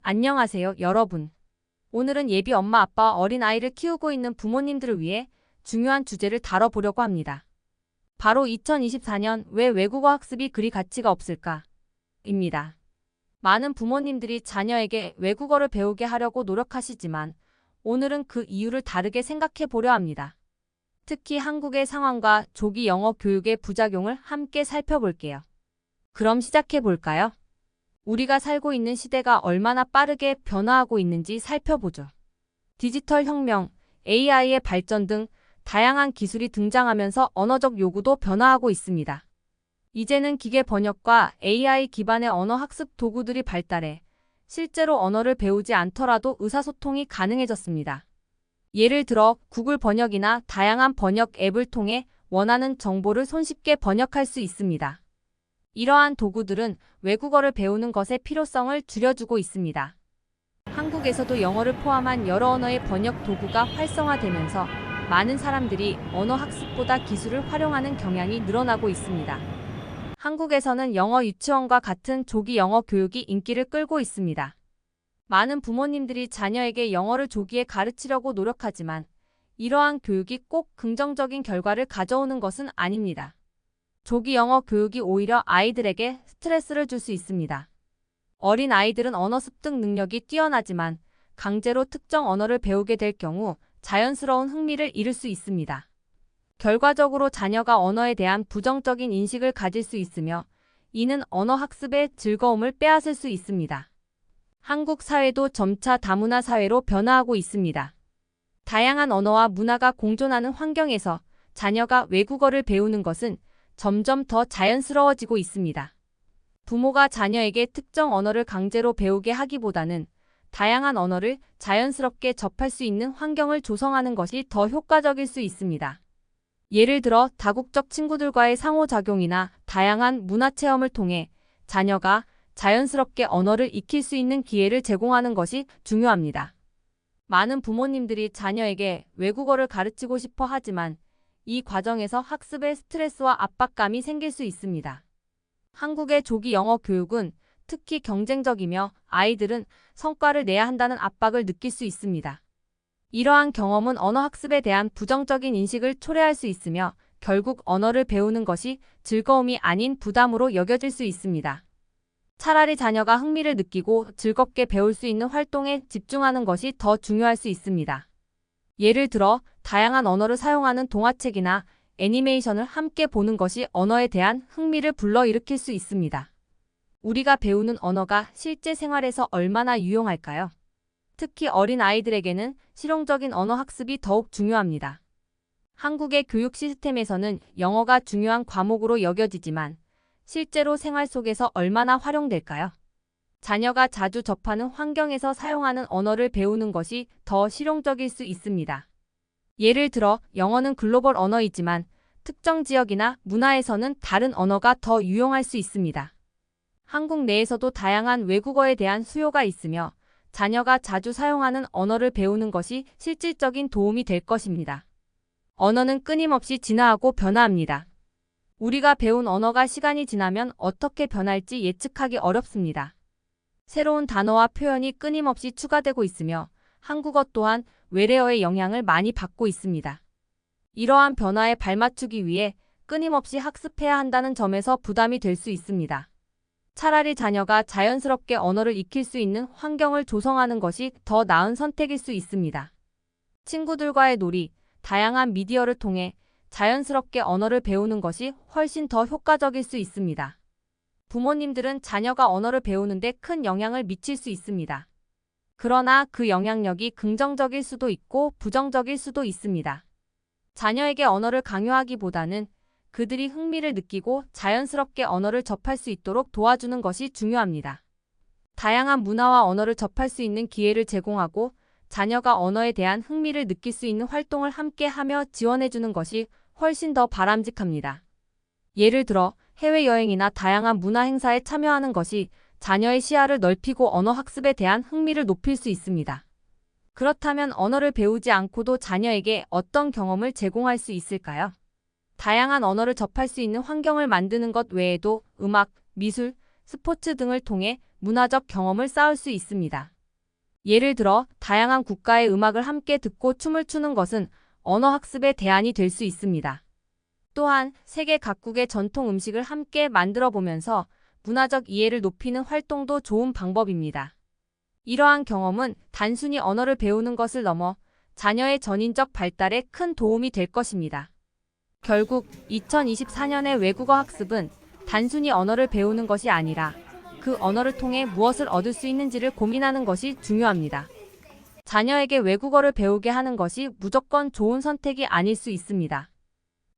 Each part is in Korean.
안녕하세요, 여러분. 오늘은 예비 엄마 아빠와 어린아이를 키우고 있는 부모님들을 위해 중요한 주제를 다뤄보려고 합니다. 바로 2024년 왜 외국어 학습이 그리 가치가 없을까? 입니다. 많은 부모님들이 자녀에게 외국어를 배우게 하려고 노력하시지만 오늘은 그 이유를 다르게 생각해 보려 합니다. 특히 한국의 상황과 조기 영어 교육의 부작용을 함께 살펴볼게요. 그럼 시작해 볼까요? 우리가 살고 있는 시대가 얼마나 빠르게 변화하고 있는지 살펴보죠. 디지털 혁명, AI의 발전 등 다양한 기술이 등장하면서 언어적 요구도 변화하고 있습니다. 이제는 기계 번역과 AI 기반의 언어 학습 도구들이 발달해 실제로 언어를 배우지 않더라도 의사소통이 가능해졌습니다. 예를 들어 구글 번역이나 다양한 번역 앱을 통해 원하는 정보를 손쉽게 번역할 수 있습니다. 이러한 도구들은 외국어를 배우는 것의 필요성을 줄여주고 있습니다. 한국에서도 영어를 포함한 여러 언어의 번역 도구가 활성화되면서 많은 사람들이 언어 학습보다 기술을 활용하는 경향이 늘어나고 있습니다. 한국에서는 영어 유치원과 같은 조기 영어 교육이 인기를 끌고 있습니다. 많은 부모님들이 자녀에게 영어를 조기에 가르치려고 노력하지만 이러한 교육이 꼭 긍정적인 결과를 가져오는 것은 아닙니다. 조기 영어 교육이 오히려 아이들에게 스트레스를 줄 수 있습니다. 어린 아이들은 언어 습득 능력이 뛰어나지만 강제로 특정 언어를 배우게 될 경우 자연스러운 흥미를 잃을 수 있습니다. 결과적으로 자녀가 언어에 대한 부정적인 인식을 가질 수 있으며 이는 언어 학습의 즐거움을 빼앗을 수 있습니다. 한국 사회도 점차 다문화 사회로 변화하고 있습니다. 다양한 언어와 문화가 공존하는 환경에서 자녀가 외국어를 배우는 것은 점점 더 자연스러워지고 있습니다. 부모가 자녀에게 특정 언어를 강제로 배우게 하기보다는 다양한 언어를 자연스럽게 접할 수 있는 환경을 조성하는 것이 더 효과적일 수 있습니다. 예를 들어 다국적 친구들과의 상호작용이나 다양한 문화 체험을 통해 자녀가 자연스럽게 언어를 익힐 수 있는 기회를 제공하는 것이 중요합니다. 많은 부모님들이 자녀에게 외국어를 가르치고 싶어 하지만 이 과정에서 학습에 스트레스와 압박감이 생길 수 있습니다. 한국의 조기 영어 교육은 특히 경쟁적이며 아이들은 성과를 내야 한다는 압박을 느낄 수 있습니다. 이러한 경험은 언어 학습에 대한 부정적인 인식을 초래할 수 있으며 결국 언어를 배우는 것이 즐거움이 아닌 부담으로 여겨질 수 있습니다. 차라리 자녀가 흥미를 느끼고 즐겁게 배울 수 있는 활동에 집중하는 것이 더 중요할 수 있습니다. 예를 들어 다양한 언어를 사용하는 동화책이나 애니메이션을 함께 보는 것이 언어에 대한 흥미를 불러일으킬 수 있습니다. 우리가 배우는 언어가 실제 생활에서 얼마나 유용할까요? 특히 어린 아이들에게는 실용적인 언어 학습이 더욱 중요합니다. 한국의 교육 시스템에서는 영어가 중요한 과목으로 여겨지지만 실제로 생활 속에서 얼마나 활용될까요? 자녀가 자주 접하는 환경에서 사용하는 언어를 배우는 것이 더 실용적일 수 있습니다. 예를 들어 영어는 글로벌 언어이지만 특정 지역이나 문화에서는 다른 언어가 더 유용할 수 있습니다. 한국 내에서도 다양한 외국어에 대한 수요가 있으며 자녀가 자주 사용하는 언어를 배우는 것이 실질적인 도움이 될 것입니다. 언어는 끊임없이 진화하고 변화합니다. 우리가 배운 언어가 시간이 지나면 어떻게 변할지 예측하기 어렵습니다. 새로운 단어와 표현이 끊임없이 추가되고 있으며 한국어 또한 외래어의 영향을 많이 받고 있습니다. 이러한 변화에 발맞추기 위해 끊임없이 학습해야 한다는 점에서 부담이 될 수 있습니다. 차라리 자녀가 자연스럽게 언어를 익힐 수 있는 환경을 조성하는 것이 더 나은 선택일 수 있습니다. 친구들과의 놀이, 다양한 미디어를 통해 자연스럽게 언어를 배우는 것이 훨씬 더 효과적일 수 있습니다. 부모님들은 자녀가 언어를 배우는데 큰 영향을 미칠 수 있습니다. 그러나 그 영향력이 긍정적일 수도 있고 부정적일 수도 있습니다. 자녀에게 언어를 강요하기보다는 그들이 흥미를 느끼고 자연스럽게 언어를 접할 수 있도록 도와주는 것이 중요합니다. 다양한 문화와 언어를 접할 수 있는 기회를 제공하고 자녀가 언어에 대한 흥미를 느낄 수 있는 활동을 함께 하며 지원해주는 것이 훨씬 더 바람직합니다. 예를 들어 해외여행이나 다양한 문화 행사에 참여하는 것이 자녀의 시야를 넓히고 언어 학습에 대한 흥미를 높일 수 있습니다. 그렇다면 언어를 배우지 않고도 자녀에게 어떤 경험을 제공할 수 있을까요? 다양한 언어를 접할 수 있는 환경을 만드는 것 외에도 음악, 미술, 스포츠 등을 통해 문화적 경험을 쌓을 수 있습니다. 예를 들어 다양한 국가의 음악을 함께 듣고 춤을 추는 것은 언어 학습의 대안이 될 수 있습니다. 또한 세계 각국의 전통 음식을 함께 만들어 보면서 문화적 이해를 높이는 활동도 좋은 방법입니다. 이러한 경험은 단순히 언어를 배우는 것을 넘어 자녀의 전인적 발달에 큰 도움이 될 것입니다. 결국 2024년의 외국어 학습은 단순히 언어를 배우는 것이 아니라 그 언어를 통해 무엇을 얻을 수 있는지를 고민하는 것이 중요합니다. 자녀에게 외국어를 배우게 하는 것이 무조건 좋은 선택이 아닐 수 있습니다.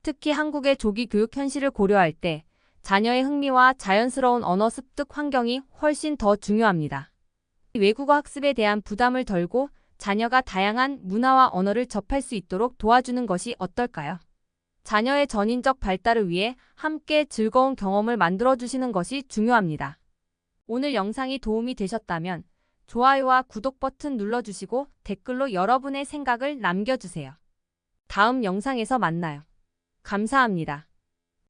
특히 한국의 조기 교육 현실을 고려할 때 자녀의 흥미와 자연스러운 언어 습득 환경이 훨씬 더 중요합니다. 외국어 학습에 대한 부담을 덜고 자녀가 다양한 문화와 언어를 접할 수 있도록 도와주는 것이 어떨까요? 자녀의 전인적 발달을 위해 함께 즐거운 경험을 만들어주시는 것이 중요합니다. 오늘 영상이 도움이 되셨다면 좋아요와 구독 버튼 눌러주시고 댓글로 여러분의 생각을 남겨주세요. 다음 영상에서 만나요. 감사합니다.